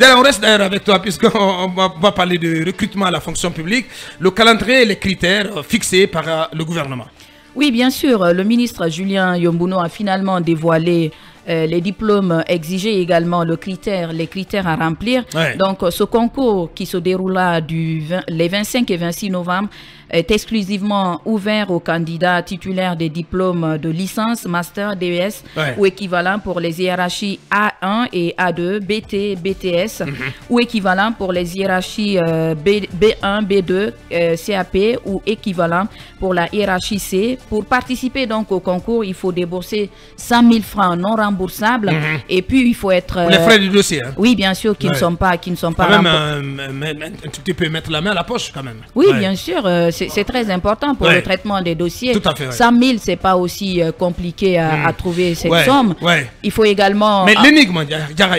D'ailleurs, on reste d'ailleurs avec toi, puisqu'on va parler de recrutement à la fonction publique, le calendrier et les critères fixés par le gouvernement. Oui, bien sûr, le ministre Julien Yombouno a finalement dévoilé les diplômes exigés, également les critères à remplir. Ouais. Donc, ce concours qui se déroula les 25 et 26 novembre est exclusivement ouvert aux candidats titulaires des diplômes de licence, master, DES ou équivalent pour les hiérarchies A1 et A2, BT, BTS ou équivalent pour les hiérarchies B1, B2, CAP ou équivalent pour la hiérarchie C. Pour participer donc au concours, il faut débourser 100 000 francs non remboursables et puis il faut être... les frais du dossier. Hein. Oui, bien sûr, qui ne sont pas... Quand même, tu peux mettre la main à la poche quand même. Oui, bien sûr, c'est très important pour le traitement des dossiers. Tout à fait, 100 000, c'est pas aussi compliqué à trouver cette somme. Il faut également... Mais l'énigme,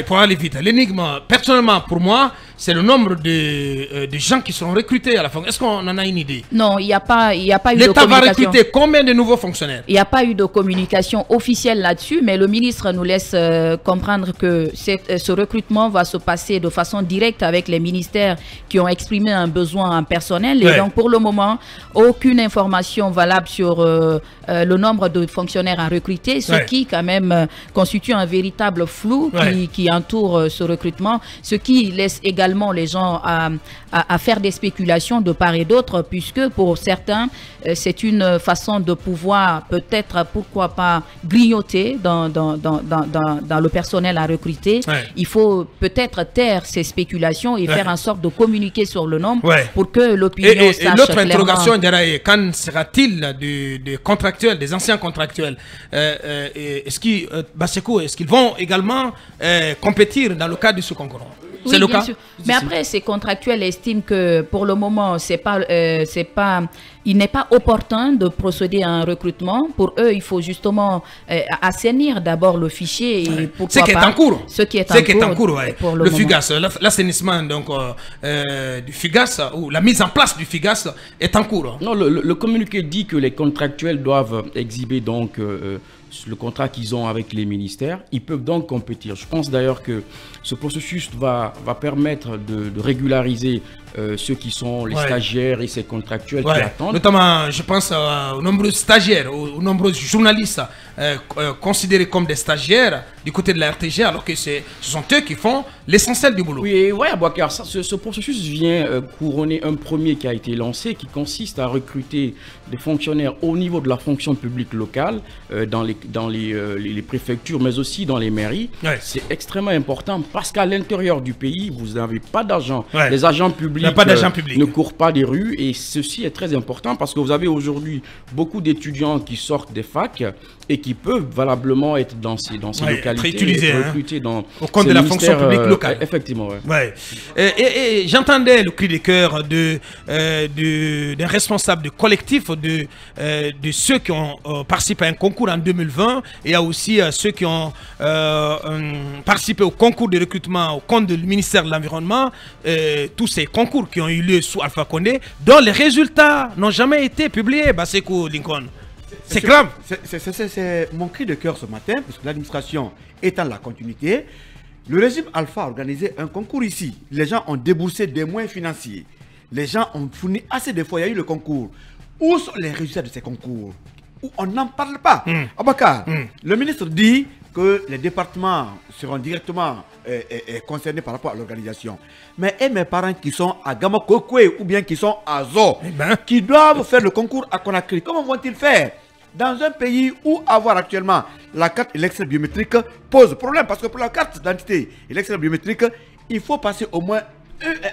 pour aller vite, l'énigme, personnellement, pour moi, c'est le nombre de gens qui seront recrutés à la fonction. Est-ce qu'on en a une idée? Non, il n'y a pas eu de communication. L'État va recruter combien de nouveaux fonctionnaires? Il n'y a pas eu de communication officielle là-dessus, mais le ministre nous laisse comprendre que ce recrutement va se passer de façon directe avec les ministères qui ont exprimé un besoin en personnel. Et donc, pour le moment, aucune information valable sur le nombre de fonctionnaires à recruter, ce qui, quand même, constitue un véritable flou qui entoure ce recrutement, ce qui laisse également les gens à faire des spéculations de part et d'autre, puisque pour certains, c'est une façon de pouvoir peut-être, pourquoi pas, grignoter dans le personnel à recruter. Il faut peut-être taire ces spéculations et faire en sorte de communiquer sur le nombre pour que l'opinion sache clairement. Et l'autre interrogation, quand sera-t-il des contractuels, des anciens contractuels? Est-ce qu'ils vont également compétir dans le cadre de ce concours? Oui, le cas. Mais après, ces contractuels estiment que pour le moment, il n'est pas opportun de procéder à un recrutement. Pour eux, il faut justement assainir d'abord le fichier. Et ce qui est en cours. Ce qui est en cours, pour le FUGAS, l'assainissement du FUGAS, ou la mise en place du FUGAS est en cours. Non, le communiqué dit que les contractuels doivent exhiber donc le contrat qu'ils ont avec les ministères. Ils peuvent donc compétir. Je pense d'ailleurs que ce processus va permettre de régulariser ceux qui sont les stagiaires et ces contractuels qui attendent. Notamment, je pense aux nombreux stagiaires, aux nombreux journalistes considérés comme des stagiaires du côté de la RTG, alors que ce sont eux qui font l'essentiel du boulot. Oui, Abouakar, ce processus vient couronner un premier qui a été lancé, qui consiste à recruter des fonctionnaires au niveau de la fonction publique locale, dans les préfectures, mais aussi dans les mairies. C'est extrêmement important parce qu'à l'intérieur du pays, vous n'avez pas d'argent. Les agents publics ne courent pas des rues, et ceci est très important parce que vous avez aujourd'hui beaucoup d'étudiants qui sortent des facs et qui peuvent valablement être dans ces localités, recrutés au compte de la fonction publique locale. Effectivement, Et j'entendais le cri de cœur d'un responsable de collectif de ceux qui ont participé à un concours en 2020, et il y a aussi ceux qui ont participé au concours de recrutement au compte du ministère de l'Environnement, tous ces concours qui ont eu lieu sous Alpha Condé, dont les résultats n'ont jamais été publiés, Basekou Lincoln. C'est grave. C'est mon cri de cœur ce matin, puisque l'administration étant la continuité, le régime Alpha a organisé un concours ici. Les gens ont déboursé des moyens financiers. Les gens ont fourni assez de fois. Il y a eu le concours. Où sont les résultats de ces concours? Où on n'en parle pas. Abakar, le ministre dit que les départements seront directement concernés par rapport à l'organisation. Mais mes parents qui sont à Gamakokwe ou bien qui sont à Zo, qui doivent faire le concours à Conakry, comment vont-ils faire? Dans un pays où avoir actuellement la carte électorale biométrique pose problème, parce que pour la carte d'identité électorale biométrique, il faut passer au moins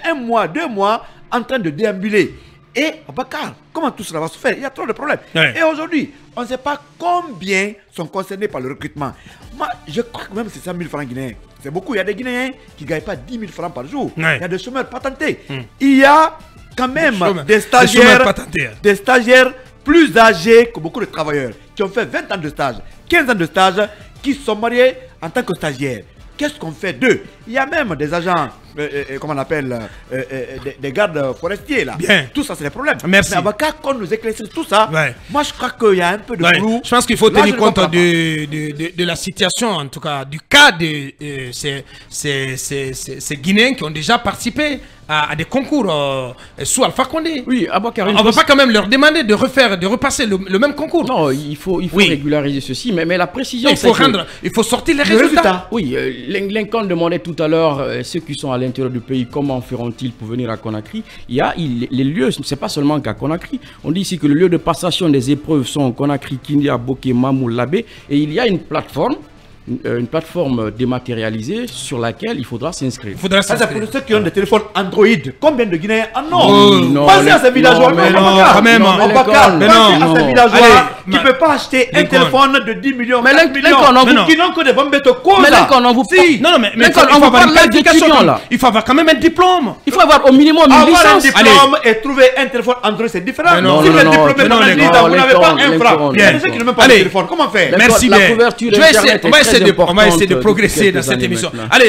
un mois, 2 mois en train de déambuler. Et Bakar, comment tout cela va se faire? Il y a trop de problèmes. Et aujourd'hui, on ne sait pas combien sont concernés par le recrutement. Moi, je crois que même c'est 100 000 francs guinéens. C'est beaucoup. Il y a des Guinéens qui ne gagnent pas 10 000 francs par jour. Il y a des chômeurs patentés. Il y a quand même des stagiaires plus âgés que beaucoup de travailleurs qui ont fait 20 ans de stage, 15 ans de stage, qui sont mariés en tant que stagiaires. Qu'est-ce qu'on fait d'eux? Il y a même des agents comment on appelle, des gardes forestiers là. Bien. Tout ça, c'est des problèmes. Merci. Mais avocat, qu'on nous éclaircisse tout ça, Ouais. moi je crois qu'il y a un peu de flou. Je pense qu'il faut Là, tenir je ne compte comprends pas. de la situation, en tout cas, du cas de ces Guinéens qui ont déjà participé à des concours sous Alpha Condé. Oui, Aboukar, On ne va pas quand même leur demander de repasser le même concours. non, il faut régulariser ceci, mais la précision, Il faut sortir les résultats. Oui, Lincoln demandait tout à l'heure ceux qui sont à l'intérieur du pays, comment feront-ils pour venir à Conakry. Les lieux, c'est pas seulement qu'à Conakry. On dit ici que le lieu de passation des épreuves sont Conakry, Kindia, Boké, Mamou, Labé, et il y a une plateforme dématérialisée sur laquelle il faudra s'inscrire. Ça, c'est pour ceux qui ont des téléphones Android. Combien de Guinéens en ont? Oh, non, Pensez à ces villageois. mais non, quand même. Pensez à ces villageois qui ne peuvent pas acheter un Lincoln. téléphone de 10 millions, Mais 4 millions, Lincoln, qui n'ont que des bombes de cause. Mais Lincoln, on vous Si. Non, mais Lincoln, il faut on avoir parle une là qualification. d'étudiants, là. Il faut avoir quand même un diplôme. Il faut avoir au minimum une Avoir un licence. diplôme et trouver un téléphone Android, c'est différent. Mais non, Si non, vous êtes non, diplômé non, dans non, l'église, Lincoln, vous n'avez pas un Lincoln, franc. Il y a des gens qui n'ont même pas de Allez. téléphone. Comment faire? Merci La bien. couverture On va essayer Internet est très on va essayer de importante progresser dans depuis cette quelques émission. années Allez.